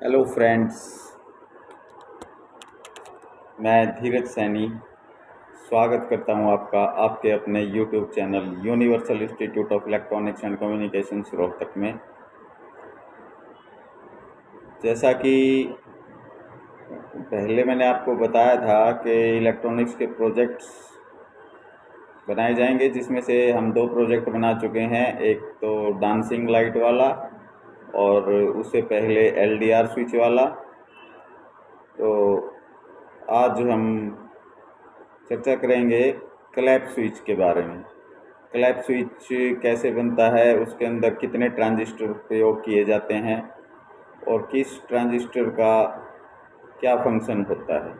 Hello friends, मैं धीरज सैनी स्वागत करता हूं आपका आपके अपने YouTube channel universal institute of electronics and communications Rohtak में। जैसा कि पहले मैंने आपको बताया था कि इलेक्ट्रॉनिक्स के प्रोजेक्ट्स बनाए जाएंगे, जिसमें से हम 2 प्रोजेक्ट बना चुके हैं। एक तो डांसिंग लाइट वाला और उससे पहले एलडीआर स्विच वाला। तो आज हम चर्चा करेंगे क्लैप स्विच के बारे में। क्लैप स्विच कैसे बनता है, उसके अंदर कितने ट्रांजिस्टर प्रयोग किए जाते हैं और किस ट्रांजिस्टर का क्या फंक्शन होता है।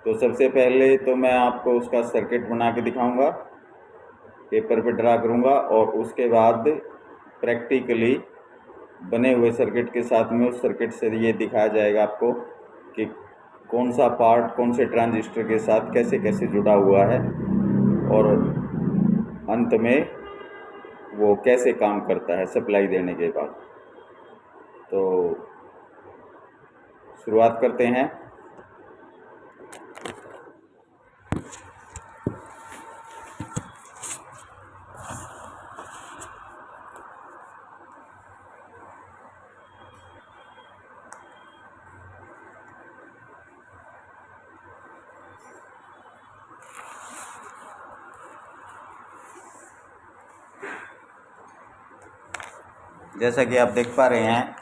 तो सबसे पहले तो मैं आपको उसका सर्किट बना के दिखाऊंगा, पेपर पे ड्रा करूंगा, और उसके बाद प्रैक्टिकली बने हुए सर्किट के साथ में उस सर्किट से ये दिखाया जाएगा आपको कि कौन सा पार्ट कौन से ट्रांजिस्टर के साथ कैसे कैसे जुड़ा हुआ है और अंत में वो कैसे काम करता है सप्लाई देने के बाद। तो शुरुआत करते हैं। जैसा कि आप देख पा रहे हैं,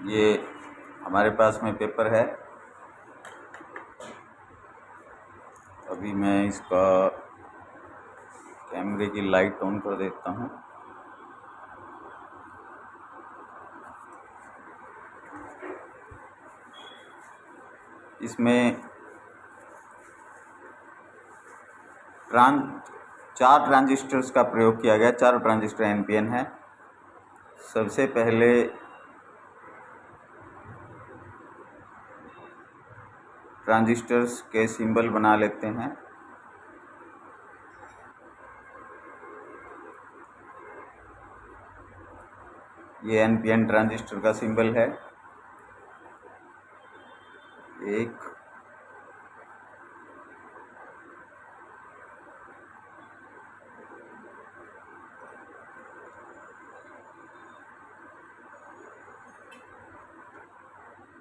ये हमारे पास में पेपर है। अभी मैं इसका कैमरे की लाइट ऑन कर देता हूँ। इसमें 4 ट्रांजिस्टर्स का प्रयोग किया गया। 4 ट्रांजिस्टर एनपीएन है। सबसे पहले ट्रांजिस्टर्स के सिंबल बना लेते हैं। ये एनपीएन ट्रांजिस्टर का सिंबल है। एक,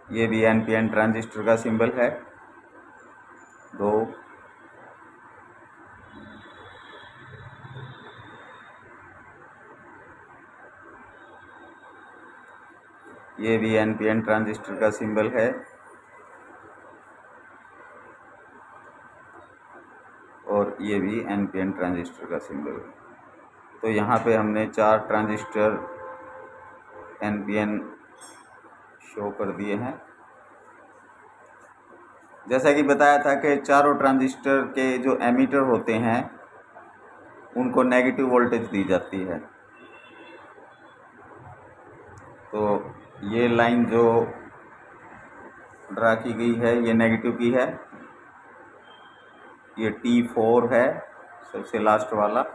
ये भी एनपीएन ट्रांजिस्टर का सिंबल है। 2, ये भी एनपीएन ट्रांजिस्टर का सिंबल है। और ये भी एनपीएन ट्रांजिस्टर का सिंबल है। तो यहाँ पे हमने 4 ट्रांजिस्टर एनपीएन शो कर दिए हैं। जैसा कि बताया था कि चारों ट्रांजिस्टर के जो एमीटर होते हैं उनको नेगेटिव वोल्टेज दी जाती है। तो ये लाइन जो ड्रा की गई है ये नेगेटिव की है। ये T4 है, सबसे लास्ट वाला।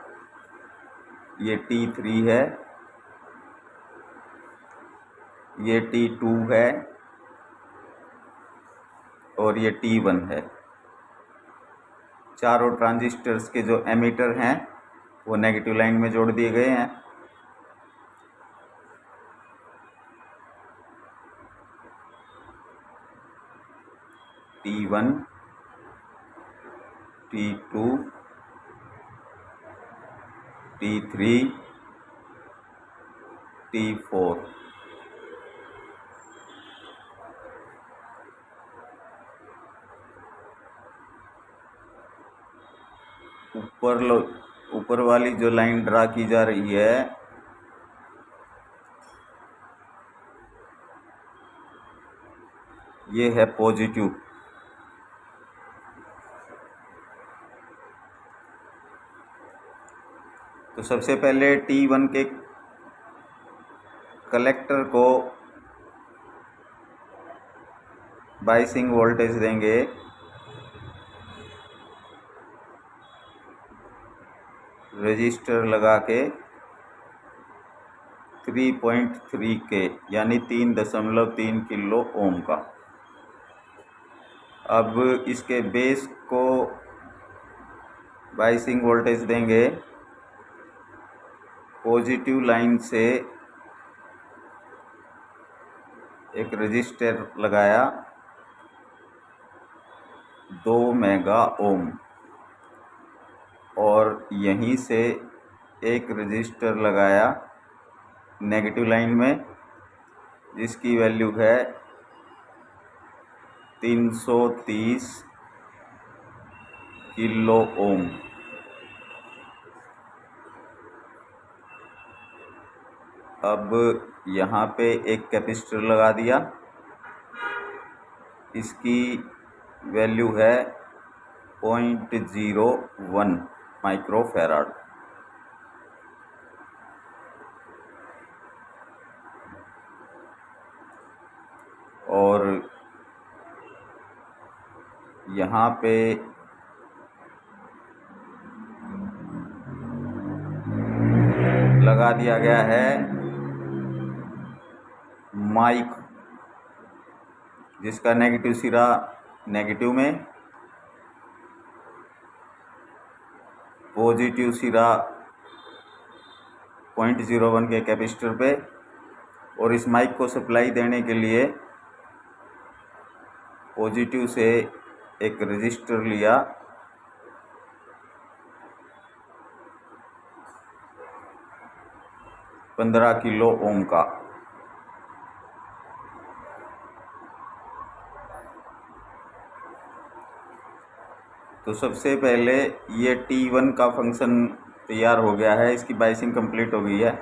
ये T3 है। ये T2 है और ये T1 है। चारों ट्रांजिस्टर्स के जो एमीटर हैं वो नेगेटिव लाइन में जोड़ दिए गए हैं। T1, T2, T3, T4। ऊपर वाली जो लाइन ड्रा की जा रही है ये है पॉजिटिव। तो सबसे पहले T1 के कलेक्टर को बाइसिंग वोल्टेज देंगे रजिस्टर लगा के 3.3 के यानी 3.3 किलो ओम का। अब इसके बेस को बाइसिंग वोल्टेज देंगे पॉजिटिव लाइन से एक रजिस्टर लगाया 2 मेगा ओम और यहीं से एक रजिस्टर लगाया नेगेटिव लाइन में जिसकी वैल्यू है 330 किलो ओम। अब यहाँ पे एक कैपेसिटर लगा दिया, इसकी वैल्यू है 0.01 माइक्रोफैराड। और यहाँ पे लगा दिया गया है माइक, जिसका नेगेटिव सिरा नेगेटिव में, पॉजिटिव सिरा 0.01 के कैपेसिटर पे। और इस माइक को सप्लाई देने के लिए पॉजिटिव से एक रजिस्टर लिया 15 किलो ओम का। तो सबसे पहले ये T1 का फंक्शन तैयार हो गया है, इसकी बाइसिंग कंप्लीट हो गई है।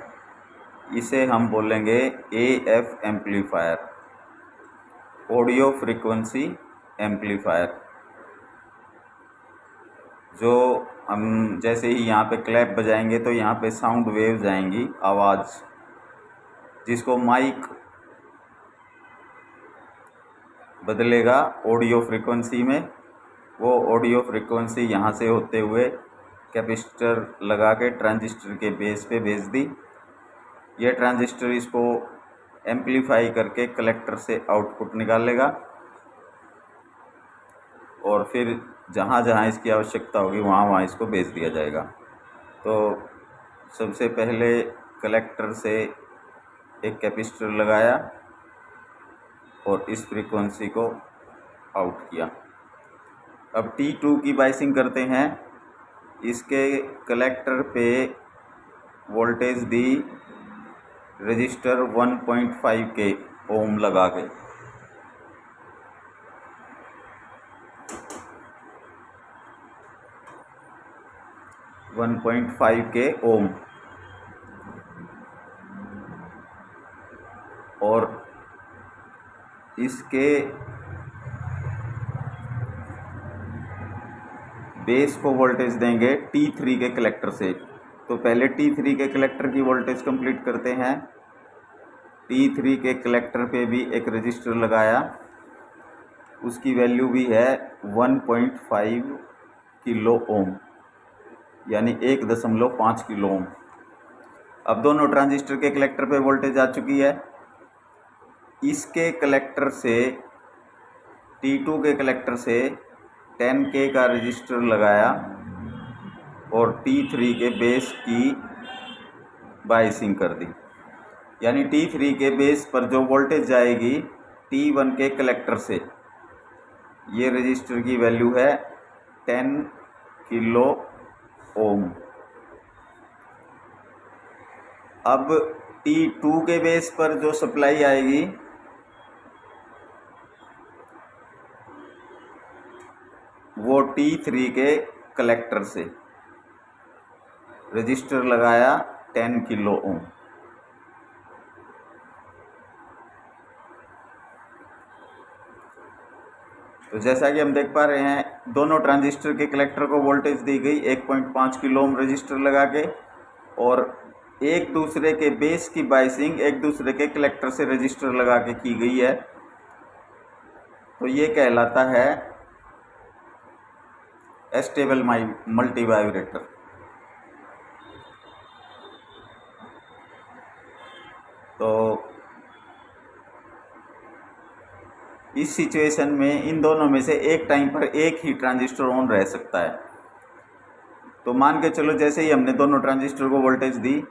इसे हम बोलेंगे AF amplifier, audio frequency amplifier. जो हम जैसे ही यहाँ पे क्लैप बजाएंगे तो यहाँ पे साउंड वेव्स आएंगी, आवाज़, जिसको माइक बदलेगा ऑडियो फ्रीक्वेंसी में। वो ऑडियो फ्रीक्वेंसी यहाँ से होते हुए कैपेसिटर लगा के ट्रांजिस्टर के बेस पे भेज दी। ये ट्रांजिस्टर इसको एम्पलीफाई करके कलेक्टर से आउटपुट निकालेगा और फिर जहाँ जहाँ इसकी आवश्यकता होगी वहाँ वहाँ इसको भेज दिया जाएगा। तो सबसे पहले कलेक्टर से एक कैपेसिटर लगाया और इस फ्रीक्वेंसी को आउट किया। अब T2 की बाइसिंग करते हैं। इसके कलेक्टर पे वोल्टेज दी रजिस्टर 1.5 के ओम लगा के। वन 1.5 के ओम और इसके बेस को वोल्टेज देंगे T3 के कलेक्टर से। तो पहले T3 के कलेक्टर की वोल्टेज कंप्लीट करते हैं। T3 के कलेक्टर पे भी एक रजिस्टर लगाया, उसकी वैल्यू भी है 1.5 किलो ओम यानी 1.5 किलो ओम। अब दोनों ट्रांजिस्टर के कलेक्टर पे वोल्टेज आ चुकी है। इसके कलेक्टर से T2 के कलेक्टर से 10K का रजिस्टर लगाया और T3 के बेस की बाइसिंग कर दी। यानी T3 के बेस पर जो वोल्टेज जाएगी T1 के कलेक्टर से, ये रजिस्टर की वैल्यू है 10 किलो ओम। अब T2 के बेस पर जो सप्लाई आएगी वो T3 के कलेक्टर से, रजिस्टर लगाया 10 किलो ओम। तो जैसा कि हम देख पा रहे हैं, दोनों ट्रांजिस्टर के कलेक्टर को वोल्टेज दी गई 1.5 किलो ओम रजिस्टर लगा के, और एक दूसरे के बेस की बाइसिंग एक दूसरे के कलेक्टर से रजिस्टर लगा के की गई है। तो ये कहलाता है स्टेबल मल्टी वाइब्रेटर। इस सिचुएशन में इन दोनों में से एक टाइम पर एक ही ट्रांजिस्टर ऑन रह सकता है। तो मान के चलो जैसे ही हमने दोनों ट्रांजिस्टर को वोल्टेज दी,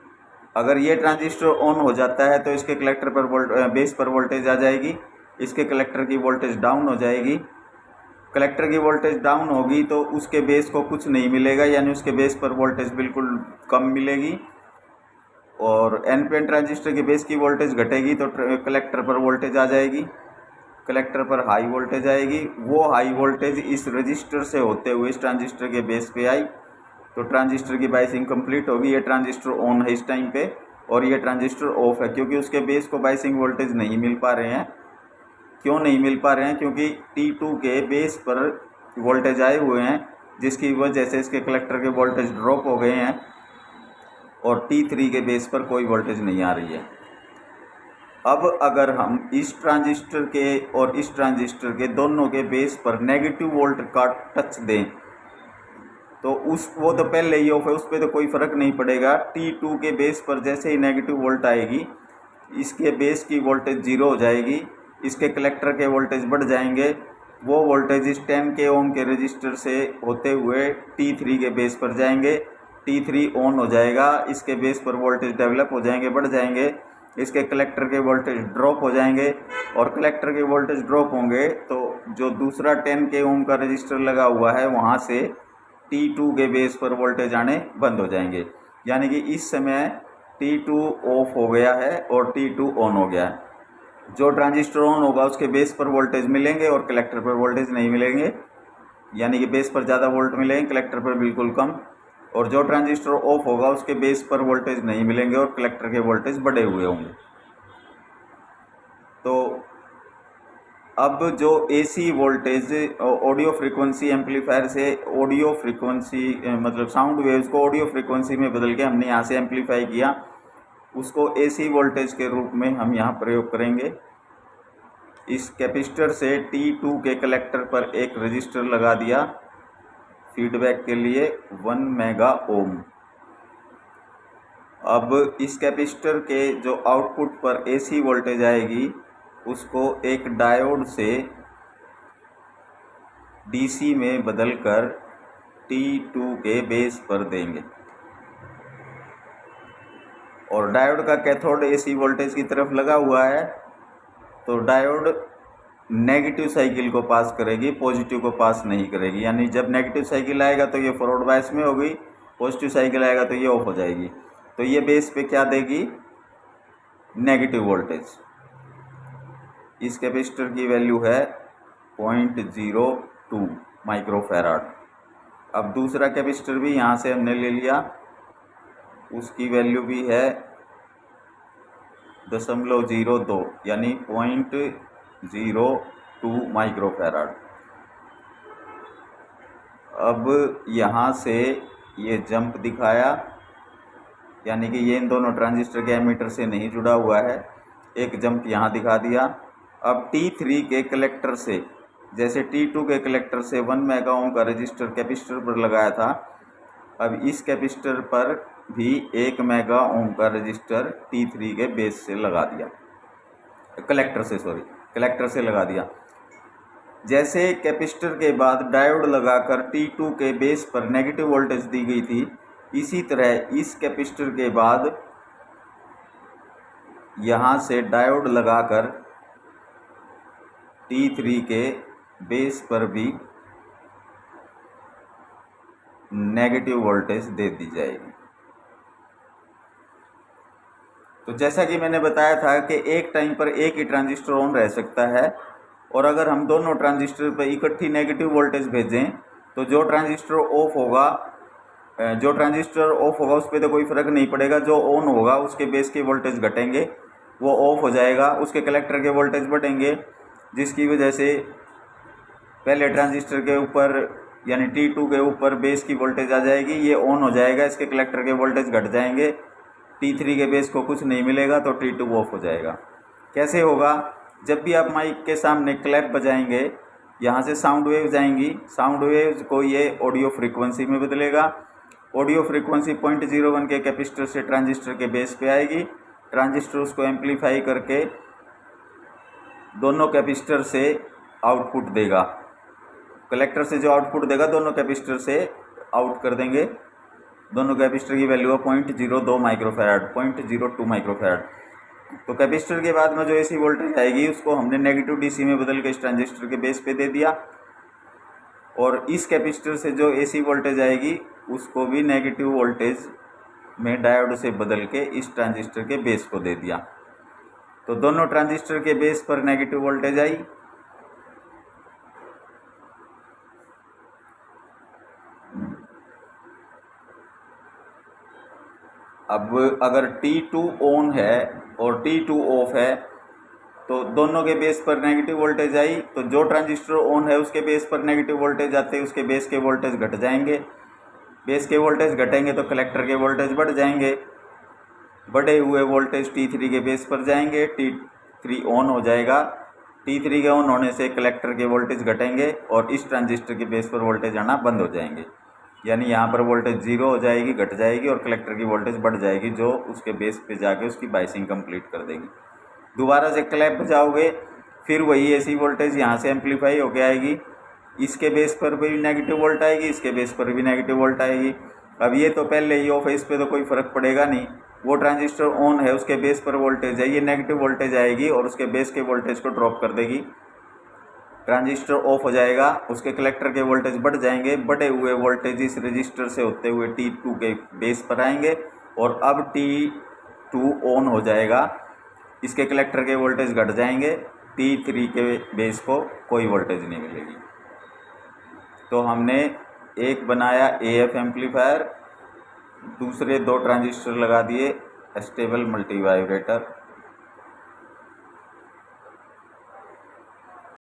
अगर ये ट्रांजिस्टर ऑन हो जाता है तो इसके कलेक्टर पर बेस पर वोल्टेज आ जाएगी, इसके कलेक्टर की वोल्टेज डाउन हो जाएगी। कलेक्टर की वोल्टेज डाउन होगी तो उसके बेस को कुछ नहीं मिलेगा, यानी उसके बेस पर वोल्टेज बिल्कुल कम मिलेगी। और NPN ट्रांजिस्टर के बेस की वोल्टेज घटेगी तो कलेक्टर पर वोल्टेज आ जाएगी, कलेक्टर पर हाई वोल्टेज आएगी। वो हाई वोल्टेज इस रजिस्टर से होते हुए इस ट्रांजिस्टर के बेस पे आई तो ट्रांजिस्टर की बाइसिंग कंप्लीट होगी। ये ट्रांजिस्टर ऑन है इस टाइम पे और ये ट्रांजिस्टर ऑफ है, क्योंकि उसके बेस को बाइसिंग वोल्टेज नहीं मिल पा रहे हैं। क्यों नहीं मिल पा रहे हैं? क्योंकि T2 के बेस पर वोल्टेज आए हुए हैं, जिसकी वजह से इसके कलेक्टर के वोल्टेज ड्रॉप हो गए हैं और T3 के बेस पर कोई वोल्टेज नहीं आ रही है। अब अगर हम इस ट्रांजिस्टर के और इस ट्रांजिस्टर के दोनों के बेस पर नेगेटिव वोल्ट का टच दें तो वो तो पहले ही ऑफ है, उस पर तो कोई फ़र्क नहीं पड़ेगा। T2 के बेस पर जैसे ही नेगेटिव वोल्ट आएगी, इसके बेस की वोल्टेज 0 हो जाएगी, इसके कलेक्टर के वोल्टेज बढ़ जाएंगे। वो वोल्टेज इस 10K ओम के रजिस्टर से होते हुए T3 के बेस पर जाएंगे। T3 ऑन हो जाएगा, इसके बेस पर वोल्टेज डेवलप हो जाएंगे, बढ़ जाएंगे, इसके कलेक्टर के वोल्टेज ड्रॉप हो जाएंगे। और कलेक्टर के वोल्टेज ड्रॉप होंगे तो जो दूसरा 10K ओम का रजिस्टर लगा हुआ है वहाँ से T2 के बेस पर वोल्टेज आने बंद हो जाएंगे। यानी कि इस समय T2 ऑफ हो गया है और T2 ऑन हो गया है। जो ट्रांजिस्टर ऑन होगा उसके बेस पर वोल्टेज मिलेंगे और कलेक्टर पर वोल्टेज नहीं मिलेंगे, यानी कि बेस पर ज़्यादा वोल्ट मिलेंगे, कलेक्टर पर बिल्कुल कम। और जो ट्रांजिस्टर ऑफ होगा उसके बेस पर वोल्टेज नहीं मिलेंगे और कलेक्टर के वोल्टेज बढ़े हुए होंगे। तो अब जो AC voltage audio frequency amplifier से ऑडियो फ्रीक्वेंसी मतलब साउंड वेव्स को ऑडियो फ्रीक्वेंसी में बदल के हमने यहाँ से एम्पलीफाई किया, उसको AC वोल्टेज के रूप में हम यहाँ प्रयोग करेंगे। इस कैपेसिटर से T2 के कलेक्टर पर एक रजिस्टर लगा दिया फीडबैक के लिए 1 मेगा ओम। अब इस कैपेसिटर के जो आउटपुट पर AC वोल्टेज आएगी उसको एक डायोड से DC में बदलकर T2 के बेस पर देंगे और डायोड का कैथोड AC वोल्टेज की तरफ लगा हुआ है, तो डायोड नेगेटिव साइकिल को पास करेगी, पॉजिटिव को पास नहीं करेगी। यानी जब नेगेटिव साइकिल आएगा तो ये फॉरवर्ड बायस में होगी, पॉजिटिव साइकिल आएगा तो ये ऑफ हो जाएगी। तो ये बेस पे क्या देगी? Negative voltage. इस कैपेसिटर की वैल्यू है 0.02 माइक्रोफैराड। अब दूसरा कैपेसिटर भी यहाँ से हमने ले लिया, उसकी वैल्यू भी है 0.02 यानी 0.02 माइक्रोफैराड। अब यहाँ से ये जंप दिखाया, यानी कि ये इन दोनों ट्रांजिस्टर के एमीटर से नहीं जुड़ा हुआ है, एक जंप यहाँ दिखा दिया। अब T3 के कलेक्टर से, जैसे T2 के कलेक्टर से 1 मेगा ओम का रजिस्टर कैपेसिटर पर लगाया था, अब इस कैपेसिटर पर भी 1 मेगा ओम का रजिस्टर T3 के बेस से लगा दिया, कलेक्टर से लगा दिया। जैसे कैपेसिटर के बाद डायोड लगाकर T2 के बेस पर नेगेटिव वोल्टेज दी गई थी, इसी तरह इस कैपेसिटर के बाद यहाँ से डायोड लगाकर T3 के बेस पर भी नेगेटिव वोल्टेज दे दी जाएगी। तो जैसा कि मैंने बताया था कि एक टाइम पर एक ही ट्रांजिस्टर ऑन रह सकता है, और अगर हम दोनों ट्रांजिस्टर पर इकट्ठी नेगेटिव वोल्टेज भेजें तो जो ट्रांजिस्टर ऑफ होगा उस पर तो कोई फ़र्क नहीं पड़ेगा, जो ऑन होगा उसके बेस के वोल्टेज घटेंगे, वो ऑफ हो जाएगा, उसके कलेक्टर के वोल्टेज बढ़ेंगे, जिसकी वजह से पहले ट्रांजिस्टर के ऊपर यानी T2 के ऊपर बेस की वोल्टेज आ जाएगी, ये ऑन हो जाएगा, इसके कलेक्टर के वोल्टेज घट जाएंगे, T3 के बेस को कुछ नहीं मिलेगा तो T2 ऑफ हो जाएगा। कैसे होगा? जब भी आप माइक के सामने क्लैप बजाएंगे, यहाँ से साउंड वेव्स आएंगी, साउंड वेव्स को ये ऑडियो फ्रीक्वेंसी में बदलेगा। ऑडियो फ्रीक्वेंसी 0.01 के कैपेसिटर से ट्रांजिस्टर के बेस पे आएगी, ट्रांजिस्टर उसको एम्पलीफाई करके दोनों कैपेसिटर से आउटपुट देगा। कलेक्टर से जो आउटपुट देगा दोनों कैपेसिटर से आउट कर देंगे। दोनों कैपेसिटर की वैल्यू है 0.02 माइक्रोफैराड, 0.02 माइक्रोफैराड। तो कैपेसिटर के बाद में जो एसी वोल्टेज आएगी उसको हमने नेगेटिव डीसी में बदल के इस ट्रांजिस्टर के बेस पे दे दिया, और इस कैपेसिटर से जो एसी वोल्टेज आएगी उसको भी नेगेटिव वोल्टेज में डायोड से बदल के इस ट्रांजिस्टर के बेस को दे दिया। तो दोनों ट्रांजिस्टर के बेस पर नेगेटिव वोल्टेज आई। अब अगर T2 ऑन है और T2 ऑफ है तो दोनों के बेस पर नेगेटिव वोल्टेज आई। तो जो ट्रांजिस्टर ऑन है उसके बेस पर नेगेटिव वोल्टेज आते हैं, उसके बेस के वोल्टेज घट जाएंगे। बेस के वोल्टेज घटेंगे तो कलेक्टर के वोल्टेज बढ़ जाएंगे। बढ़े हुए वोल्टेज T3 के बेस पर जाएंगे, T3 ऑन हो जाएगा। T3 के ऑन होने से कलेक्टर के वोल्टेज घटेंगे और इस ट्रांजिस्टर के बेस पर वोल्टेज आना बंद हो जाएंगे। यानी यहाँ पर वोल्टेज 0 हो जाएगी, घट जाएगी, और कलेक्टर की वोल्टेज बढ़ जाएगी जो उसके बेस पे जाके उसकी बाइसिंग कंप्लीट कर देगी। दोबारा से क्लैप बजाओगे, फिर वही एसी वोल्टेज यहाँ से एम्पलीफाई होके आएगी। इसके बेस पर भी नेगेटिव वोल्ट आएगी, इसके बेस पर भी नेगेटिव वोल्ट आएगी। अब ये तो पहले ही ऑफ है, इस पर तो कोई फ़र्क पड़ेगा नहीं। वो ट्रांजिस्टर ऑन है, उसके बेस पर वोल्टेज है, ये नेगेटिव वोल्टेज आएगी और उसके बेस के वोल्टेज को ड्रॉप कर देगी। ट्रांजिस्टर ऑफ हो जाएगा, उसके कलेक्टर के वोल्टेज बढ़ जाएंगे। बढ़े हुए वोल्टेज इस रजिस्टर से होते हुए T2 के बेस पर आएंगे और अब T2 ऑन हो जाएगा। इसके कलेक्टर के वोल्टेज घट जाएंगे, T3 के बेस को कोई वोल्टेज नहीं मिलेगी। तो हमने एक बनाया AF एम्पलीफायर, दूसरे 2 ट्रांजिस्टर लगा दिए स्टेबल मल्टी वाइब्रेटर।